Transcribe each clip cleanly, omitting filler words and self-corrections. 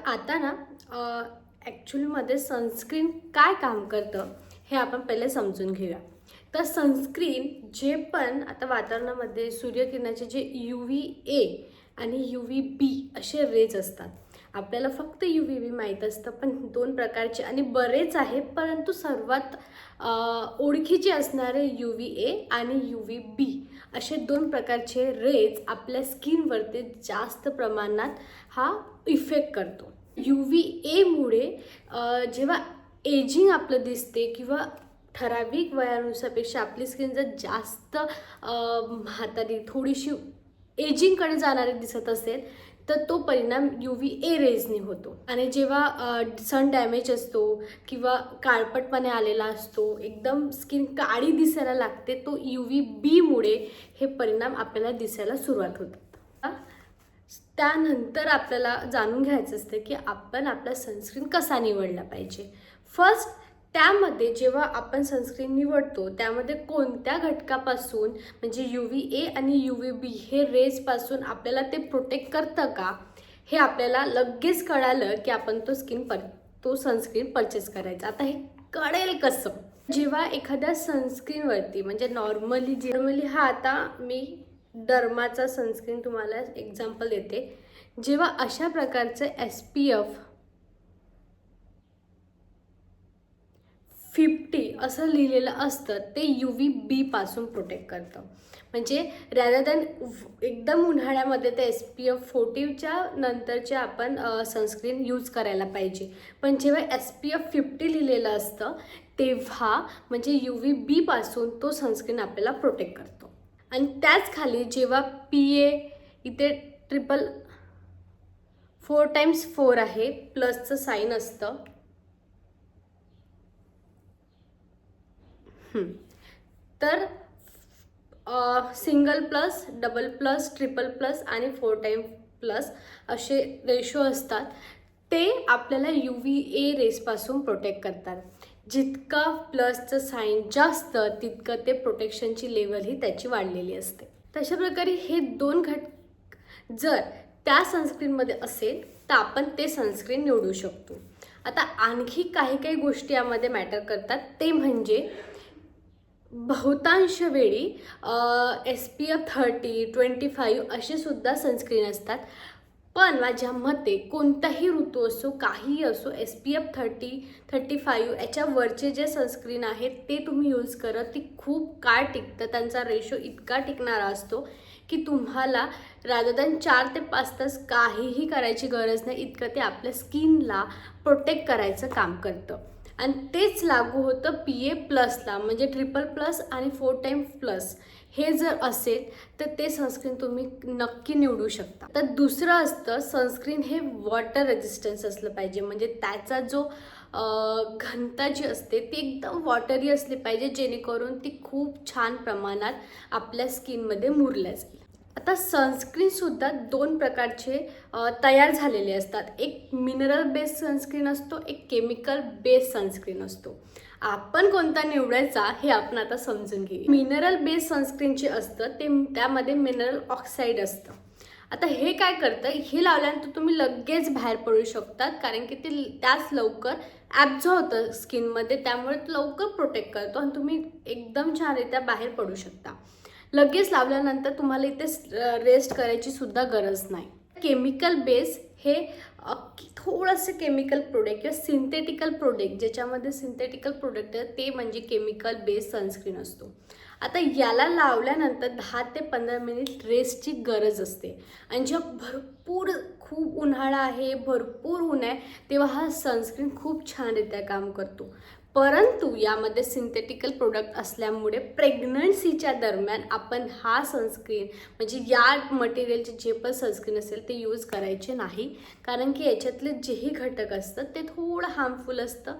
आता ना ॲक्च्युलीमध्ये सनस्क्रीन काय काम करतं हे आपण पहिले समजून घेऊया. तर सनस्क्रीन जे पण आता वातावरणामध्ये सूर्यकिरणाचे जे UVA आणि UVB असे रेज असतात. आपल्याला फक्त UVB माहीत असतं, पण दोन प्रकारचे आणि बरेच आहे, परंतु सर्वात ओळखीचे असणारे UVA आणि UVB असे दोन प्रकारचे रेज आपल्या स्किनवरती जास्त प्रमाणात हा इफेक्ट करतो. UVA मुळे जेव्हा एजिंग आपलं दिसते किंवा ठराविक वयानुसारपेक्षा आपली स्किन जर जास्त म्हातारी थोडीशी एजिंगकडे जाणारी दिसत असेल तर तो परिणाम UVA रेजने होतो. आणि जेव्हा सन डॅमेज असतो किंवा काळपटपणे आलेला असतो, एकदम स्किन काळी दिसायला लागते, तो UVB मुळे हे परिणाम आपल्याला दिसायला सुरुवात होतात. त्यानंतर आपल्याला जाणून घ्यायचं असतं की आपण आपला सनस्क्रीन कसा निवडला पाहिजे. फर्स्ट त्यामध्ये जेव्हा आपण सनस्क्रीन निवडतो त्यामध्ये कोणत्या घटकापासून म्हणजे UVA आणि UVB हे रेजपासून आपल्याला ते प्रोटेक्ट करतं का हे आपल्याला लगेच कळालं की आपण तो सनस्क्रीन परचेस करायचा. आता हे कळेल कसं? जेव्हा एखाद्या सनस्क्रीनवरती म्हणजे नॉर्मली हा आता मी डर्माचा सनस्क्रीन तुम्हाला एक्झाम्पल देते. जेव्हा अशा प्रकारचं SPF 50 असं लिहिलेलं असतं ते UVB पासून प्रोटेक्ट करतं. म्हणजे रॅदर दॅन एकदम उन्हाळ्यामध्ये ते SPF 40च्या नंतरचे आपण सनस्क्रीन यूज करायला पाहिजे. पण जेव्हा SPF 50 लिहिलेलं असतं तेव्हा म्हणजे UVB पासून तो सनस्क्रीन आपल्याला प्रोटेक्ट करतो. आणि त्याच खाली जेव्हा PA इथे 4x4 आहे, प्लसचं साईन असतं. तर single plus, double plus, triple plus आणि 4x+ असे रेशो असतात. ते आपल्याला UVA रेसपासून प्रोटेक्ट करतात. जितका प्लसचं साईन जास्त तितकं ते प्रोटेक्शनची लेवलही त्याची वाढलेली असते. तशा प्रकारे हे दोन जर त्या सनस्क्रीनमध्ये असेल तर आपण ते सनस्क्रीन निवडू शकतो. आता आणखी काही गोष्टी यामध्ये मॅटर करतात. ते म्हणजे बहुतांश वेळी SPF 30, 25 असे सुद्धा सनस्क्रीन असतात. पण माझ्या मते कोणताही ऋतू असो, काहीही असो, SPF 30, 35 याच्यावरचे जे सनस्क्रीन आहेत ते तुम्ही यूज करा. ती खूप काळ टिकतं. त्यांचा रेशो इतका टिकणारा असतो की तुम्हाला रादर दॅन 4 ते 5 तास काहीही करायची गरज नाही, इतकं ते आपल्या स्किनला प्रोटेक्ट करायचं काम करतं. आणि तेच लागू होतं PA+ला म्हणजे ट्रिपल+ आणि 4x+ हे जर असेल तर ते सनस्क्रीन तुम्ही नक्की निवडू शकता. तर दुसरं असतं सनस्क्रीन हे वॉटर रेजिस्टन्स असलं पाहिजे. म्हणजे त्याचा जो घनता जी असते ती एकदम वॉटरी असली पाहिजे, जेणेकरून ती खूप छान प्रमाणात आपल्या स्किनमध्ये मुरल्या जाईल. आता सनस्क्रीनसुद्धा दोन प्रकारचे तयार झालेले असतात. एक मिनरल बेस्ड सनस्क्रीन असतो, एक केमिकल बेस्ड सनस्क्रीन असतो. आपण कोणता निवडायचा हे आपण आता समजून घेऊ. मिनरल बेस्ड सनस्क्रीन जे असतं त्यामध्ये मिनरल ऑक्साईड असतं. आता हे काय करतं, हे लावल्यानंतर तुम्ही लगेच बाहेर पडू शकतात, कारण की ते त्याच लवकर ॲब्झॉर्ब होतं स्किनमध्ये, त्यामुळे लवकर प्रोटेक्ट करतो आणि तुम्ही एकदम छानरित्या बाहेर पडू शकता. लगेच लावल्यानंतर तुम्हाला इथे रेस्ट करायची सुद्धा गरज नाही. केमिकल बेस हे थोडंसं केमिकल प्रोडक्ट किंवा सिंथेटिकल प्रोडक्ट, ज्याच्यामध्ये सिंथेटिकल प्रोडक्ट आहे ते म्हणजे केमिकल बेस सनस्क्रीन असतो. आता याला लावल्यानंतर 10 ते 15 मिनिट रेस्टची गरज असते. आणि जेव्हा खूप उन्हाळा आहे, भरपूर ऊन आहे, तेव्हा हा सनस्क्रीन खूप छानरित्या काम करतो. परंतु यामध्ये सिंथेटिकल प्रोडक्ट असल्यामुळे प्रेग्नन्सीच्या दरम्यान आपण हा सनस्क्रीन म्हणजे या मटेरियलचे जे पण सनस्क्रीन असेल ते यूज करायचे नाही, कारण की याच्यातले जेही घटक असतात ते थोडं हार्मफुल असतं.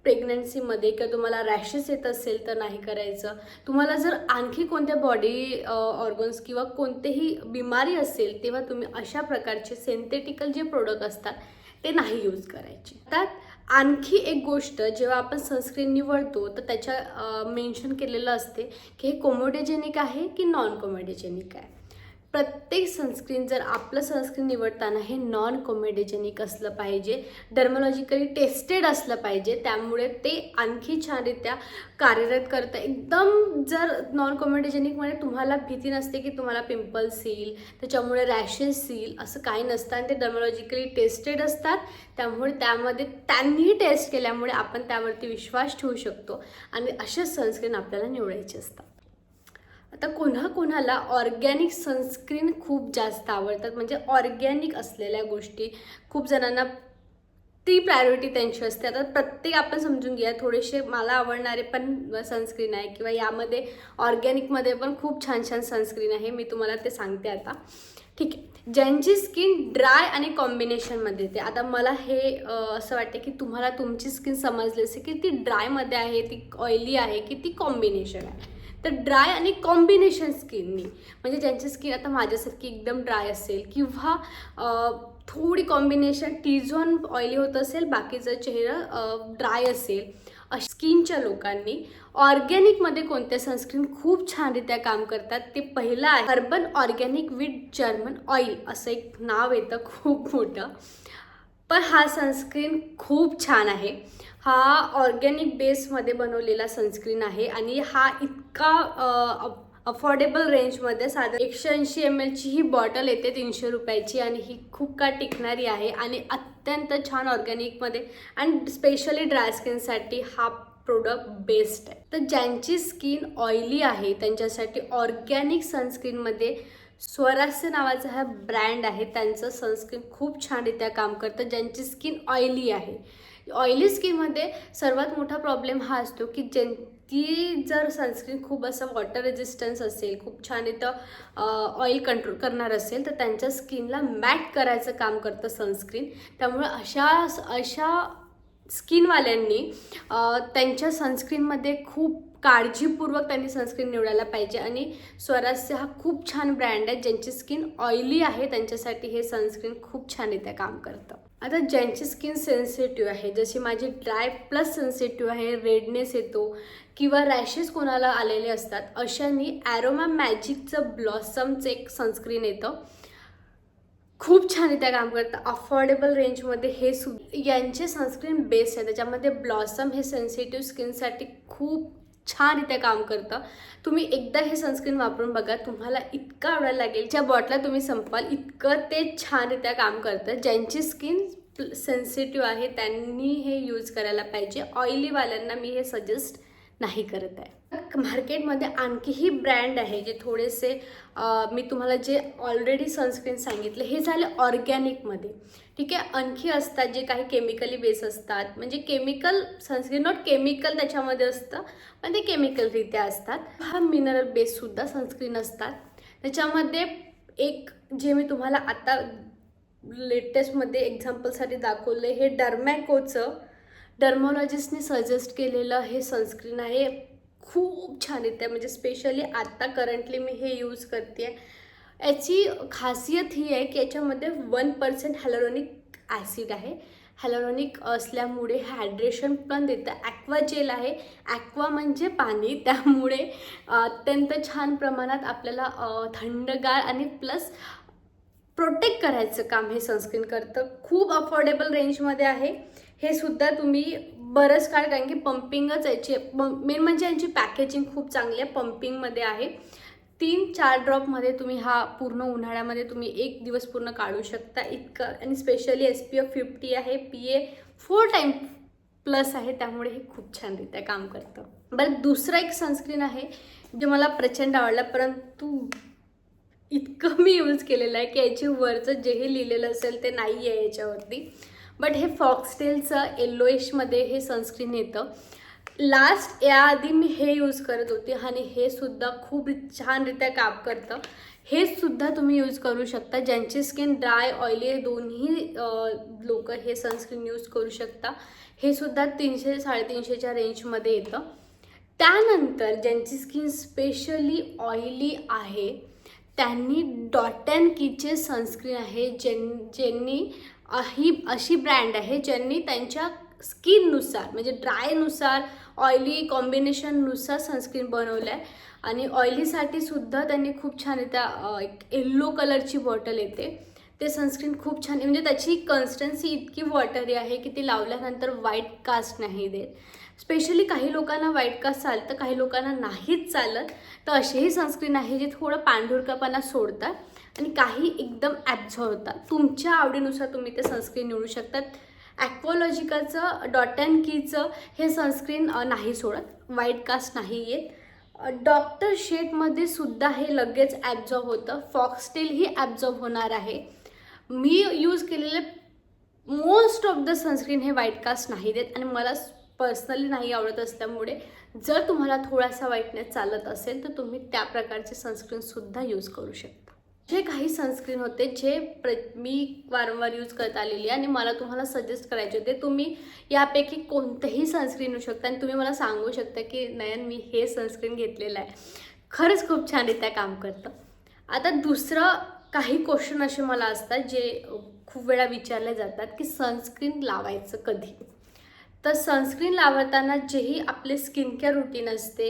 प्रेग्नन्सीमध्ये किंवा तुम्हाला रॅशेस येत असेल तर नाही करायचं. तुम्हाला जर आणखी कोणत्या बॉडी ऑर्गन्स किंवा कोणतेही बिमारी असेल तेव्हा तुम्ही अशा प्रकारचे सिंथेटिकल जे प्रोडक्ट असतात ते नाही यूज करायचे. त्यात आणखी एक गोष्ट, जेव्हा आपण सनस्क्रीन निवडतो तर त्याच्या मेन्शन केलेलं असते की हे कोमोडेजेनिक आहे की नॉन कोमोडेजेनिक आहे. प्रत्येक सनस्क्रीन जर आपलं सनस्क्रीन निवडताना हे नॉन कोमेडोजेनिक असलं पाहिजे, डर्मोलॉजिकली टेस्टेड असलं पाहिजे, त्यामुळे ते आणखी छानरित्या कार्यरत करतं. एकदम जर नॉन कोमेडोजेनिकमध्ये तुम्हाला भीती नसते की तुम्हाला पिंपल्स येईल, त्याच्यामुळे रॅशेस येईल, असं काही नसतं. आणि ते डर्मोलॉजिकली टेस्टेड असतात, त्यामुळे त्यामध्ये त्यांनी टेस्ट केल्यामुळे आपण त्यावरती विश्वास ठेवू शकतो आणि असेच सनस्क्रीन आपल्याला निवडायचे असतात. आता कोणाकोणाला ऑर्गॅनिक सनस्क्रीन खूप जास्त आवडतात, म्हणजे ऑर्गॅनिक असलेल्या गोष्टी खूप जणांना ती प्रायोरिटी त्यांची असते. आता प्रत्येक आपण समजून घ्या, थोडेसे मला आवडणारे पण सनस्क्रीन आहे किंवा यामध्ये ऑर्गॅनिकमध्ये पण खूप छान छान सनस्क्रीन आहे, मी तुम्हाला ते सांगते आता. ठीक आहे, ज्यांची स्किन ड्राय आणि कॉम्बिनेशनमध्ये येते. आता मला हे असं वाटते की तुम्हाला तुमची स्किन समजली असेल की ती ड्रायमध्ये आहे, ती ऑइली आहे की ती कॉम्बिनेशन आहे. तर ड्राय आणि कॉम्बिनेशन स्किननी, म्हणजे ज्यांची स्किन आता माझ्यासारखी एकदम ड्राय असेल किंवा थोडी कॉम्बिनेशन टी झोन ऑइली होत असेल, बाकीचा चेहरा ड्राय असेल, अशा स्किनच्या लोकांनी ऑर्गॅनिकमध्ये कोणत्या सनस्क्रीन खूप छानरित्या काम करतात. ते पहिलं आहे urban organic with German oil, असं एक नाव येतं खूप मोठं. पण हा सनस्क्रीन खूप छान आहे. हा ऑर्गॅनिक बेसमध्ये बनवलेला सनस्क्रीन आहे आणि हा इतका अफोर्डेबल रेंजमध्ये, साधारण 180 ml ची ही बॉटल येते 300 रुपयाची आणि ही खूप काळ टिकणारी आहे आणि अत्यंत छान ऑर्गॅनिकमध्ये आणि स्पेशली ड्राय स्किनसाठी हा प्रोडक्ट बेस्ट आहे. तर ज्यांची स्किन ऑइली आहे त्यांच्यासाठी ऑर्गॅनिक सनस्क्रीनमध्ये स्वरास्य नावाचा हा ब्रँड आहे, त्यांचं सनस्क्रीन खूप छानरित्या काम करतं. ज्यांची स्किन ऑइली आहे, ऑइली स्किनमध्ये सर्वात मोठा प्रॉब्लेम हा असतो की ती जर सनस्क्रीन खूप असं वॉटर रेजिस्टन्स असेल, खूप छान इथं ऑइल कंट्रोल करणार असेल, तर त्यांच्या स्किनला मॅट करायचं काम करतं सनस्क्रीन. त्यामुळे अशा स्किनवाल्यांनी त्यांच्या सनस्क्रीनमध्ये खूप काळजीपूर्वक त्यांनी सनस्क्रीन निवडायला पाहिजे. आणि स्वरास्य हा खूप छान ब्रँड आहे, ज्यांची स्किन ऑइली आहे त्यांच्यासाठी हे सनस्क्रीन खूप छानरित्या काम करतं. आता ज्यांची स्किन सेन्सिटिव्ह आहे, जशी माझी ड्राय प्लस सेन्सिटिव्ह आहे, रेडनेस येतो किंवा रॅशेस कोणाला आलेले असतात, अशांनी ॲरोमा मॅजिकचं ब्लॉसमचं एक सनस्क्रीन येतं, खूप छानरित्या काम करतं. अफोर्डेबल रेंजमध्ये हे यांचे सनस्क्रीन बेस्ट आहे. त्याच्यामध्ये ब्लॉसम हे सेन्सिटिव्ह स्किनसाठी खूप छानरित्या काम करतं. तुम्ही एकदा हे सनस्क्रीन वापरून बघा, तुम्हाला इतकं आवडायला लागेल, ज्या बॉटला तुम्ही संपाल इतकं ते छानरित्या काम करतं. ज्यांची स्किन सेन्सिटिव्ह आहे त्यांनी हे यूज करायला पाहिजे. ऑइलीवाल्यांना मी हे सजेस्ट नाही करत आहे. मार्केटमध्ये आणखीही ब्रँड आहे जे थोडेसे मी तुम्हाला जे ऑलरेडी सनस्क्रीन सांगितले हे झाले ऑर्गॅनिकमध्ये. ठीक आहे, आणखी असतात जे काही केमिकली बेस असतात, म्हणजे केमिकल सनस्क्रीन, नॉट केमिकल त्याच्यामध्ये असतं, पण ते केमिकलरित्या असतात. हा मिनरल बेससुद्धा सनस्क्रीन असतात. त्याच्यामध्ये एक जे मी तुम्हाला आता लेटेस्टमध्ये एक्झाम्पलसाठी दाखवलं, हे डर्मॅकोचं डर्मोलॉजिस्टने सजेस्ट केलेलं हे सनस्क्रीन आहे. खूप छानरित्या, म्हणजे स्पेशली आत्ता करंटली मी हे यूज करते आहे. याची खासियत ही आहे की याच्यामध्ये 1% हॅलोरॉनिक ॲसिड आहे. हॅलोरॉनिक असल्यामुळे हायड्रेशन पण देतं. ॲक्वा जेल आहे, ॲक्वा म्हणजे पाणी, त्यामुळे अत्यंत छान प्रमाणात आपल्याला थंडगार आणि प्लस प्रोटेक्ट करायचं काम हे सनस्क्रीन करतं. खूप अफोर्डेबल रेंजमध्ये आहे हे सुद्धा. तुम्ही बरंच काळ, कारण की पंपिंगच याची मेन म्हणजे यांची पॅकेजिंग खूप चांगली आहे, पंपिंगमध्ये आहे. 3-4 ड्रॉपमध्ये तुम्ही हा पूर्ण उन्हाळ्यामध्ये तुम्ही 1 दिवस पूर्ण काढू शकता इतकं. आणि स्पेशली SPF 50 आहे, PA 4 टाइम प्लस आहे, त्यामुळे हे खूप छानरित्या काम करतं. बरं, दुसरं एक सनस्क्रीन आहे जे मला प्रचंड आवडलं, परंतु इतकं मी यूज केलेलं आहे की याची वरचं जेही लिहिलेलं असेल ते नाही आहे याच्यावरती. बट हे फॉक्सटेलचं येलोइशमध्ये हे सनस्क्रीन येतं. लास्ट याआधी मी हे यूज करत होते आणि हे सुद्धा खूप छानरित्या काम करतं. हे सुद्धा तुम्ही यूज करू शकता. ज्यांची स्किन ड्राय ऑइली दोन्ही लोक हे सनस्क्रीन यूज करू शकता. हे सुद्धा 300-350च्या रेंजमध्ये येतं. त्यानंतर ज्यांची स्किन स्पेशली ऑइली आहे त्यांनी डॉट अँड कीचे सनस्क्रीन आहे, ज्यांनी अशी ब्रँड आहे ज्यांनी त्यांच्या स्किननुसार, म्हणजे ड्रायनुसार, ऑइली कॉम्बिनेशननुसार सनस्क्रीन बनवलं आहे आणि ऑइलीसाठी सुद्धा त्यांनी खूप छान एक येल्लो कलरची बॉटल येते. ते सनस्क्रीन खूप छान म्हणजे त्याची कन्सिस्टन्सी इतकी वॉटरी आहे की ती लावल्यानंतर व्हाईट कास्ट नाही देत. स्पेशली काही लोकांना व्हाईट कास्ट चालतं, काही लोकांना नाहीच चालत. तर असेही सनस्क्रीन आहे जे थोडं पांढुरकापणा सोडतात आणि काही एकदम ॲब्झॉर्ब होतात. तुमच्या आवडीनुसार तुम्ही ते सनस्क्रीन निवडू शकतात. ॲक्वालॉजिकाचं डॉट अँड कीचं हे सनस्क्रीन नाही सोडत, व्हाईट कास्ट नाही येत. डॉक्टर शेडमध्ये सुद्धा हे लगेच ॲब्झॉर्ब होतं. फॉक्सटेलही ॲब्झॉर्ब होणार आहे. मी यूज केलेले मोस्ट ऑफ द सनस्क्रीन हे व्हाईट कास्ट नाही देत आणि मला पर्सनली नाही आवडत असल्यामुळे जर तुम्हाला थोडासा व्हाईटनेस चालत असेल तर तुम्ही त्या प्रकारचे सनस्क्रीनसुद्धा यूज करू शकता. जे काही सनस्क्रीन होते जे मी वारंवार यूज करत आलेली आहे आणि मला तुम्हाला सजेस्ट करायचे होते, तुम्ही यापैकी कोणतेही सनस्क्रीन येऊ शकता आणि तुम्ही मला सांगू शकता की नयन मी हे सनस्क्रीन घेतलेलं आहे, खरंच खूप छानरित्या काम करतं. आता दुसरं काही क्वेश्चन असे मला असतात जे खूप वेळा विचारले जातात की सनस्क्रीन लावायचं कधी. तर सनस्क्रीन लावताना जेही आपले स्किन केअर रुटीन असते,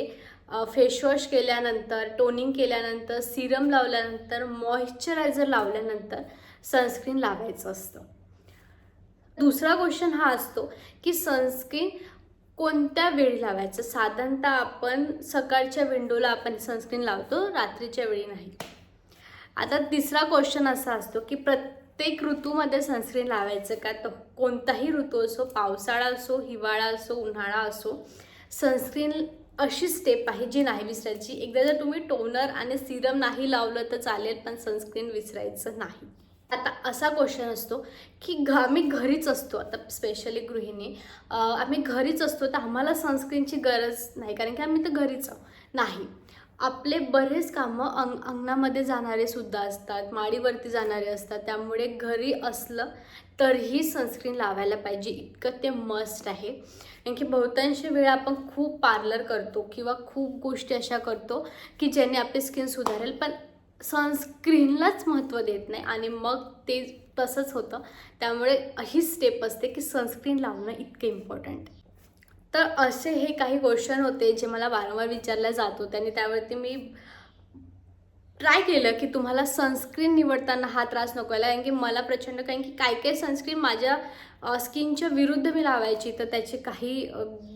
फेसवॉश केल्यानंतर, टोनिंग केल्यानंतर, सिरम लावल्यानंतर, मॉइश्चरायझर लावल्यानंतर सनस्क्रीन लावायचं असतं. दुसरा क्वेश्चन हा असतो की सनस्क्रीन कोणत्या वेळी लावायचं. साधारणतः आपण सकाळच्या विंडोला आपण सनस्क्रीन लावतो, रात्रीच्या वेळी नाही. आता तिसरा क्वेश्चन असा असतो की प्रत्येक ऋतूमध्ये सनस्क्रीन लावायचं का. तर कोणताही ऋतू असो, पावसाळा असो, हिवाळा असो, उन्हाळा असो, सनस्क्रीन अशी स्टेप आहे जी नाही विसरायची. एकदा जर तुम्ही टोनर आणि सिरम नाही लावलं तर चालेल, पण सनस्क्रीन विसरायचं नाही. आता असा क्वेश्चन असतो की आम्ही घरीच असतो, आता स्पेशली गृहिणी आम्ही घरीच असतो तर आम्हाला सनस्क्रीनची गरज नाही कारण की आम्ही तर घरीच नाही. आपले बरेच कामं अंगणामध्ये जाणारे सुद्धा असतात, माडीवरती जाणारे असतात, त्यामुळे घरी असलं तरीही सनस्क्रीन लावायला पाहिजे, इतकं ते मस्ट आहे. कारण की बहुतांश वेळा आपण खूप पार्लर करतो किंवा खूप गोष्टी अशा करतो की ज्याने आपली स्किन सुधारेल, पण सनस्क्रीनलाच महत्त्व देत नाही आणि मग ते तसंच होतं. त्यामुळे ही स्टेप असते की सनस्क्रीन लावणं इतकं इम्पॉर्टंट. तर असे हे काही क्वेश्चन होते जे मला वारंवार विचारले जात होते आणि त्यावरती मी ट्राय केलं की तुम्हाला सनस्क्रीन निवडताना हा त्रास नको यायला. कारण की मला प्रचंड कारण की काही सनस्क्रीन माझ्या स्किनच्या विरुद्ध मी लावायची तर त्याची काही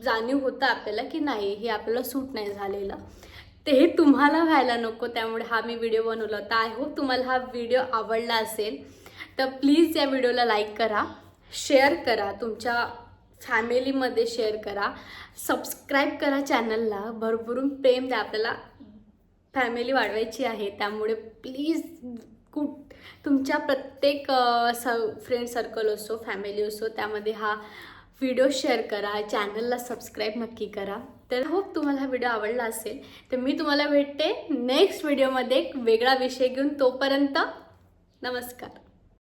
जाणीव होतं आपल्याला की नाही हे आपल्याला सूट नाही झालेलं. ते तुम्हाला व्हायला नको, त्यामुळे हा मी व्हिडिओ बनवला होता. आय होप तुम्हाला हा व्हिडिओ आवडला असेल. तर प्लीज या व्हिडिओला लाईक करा, शेअर करा, तुमच्या फॅमिलीमध्ये शेअर करा, सबस्क्राईब करा चॅनलला, भरभरून प्रेम द्या. आपल्याला फॅमिली वाढवायची आहे, त्यामुळे प्लीज तुमच्या प्रत्येक फ्रेंड सर्कल असो, फॅमिली असो, त्यामध्ये हा व्हिडिओ शेअर करा, चॅनलला सबस्क्राईब नक्की करा. तर होप तुम्हाला हा व्हिडिओ आवडला असेल. तर मी तुम्हाला भेटते नेक्स्ट व्हिडिओमध्ये एक वेगळा विषय घेऊन. तोपर्यंत नमस्कार.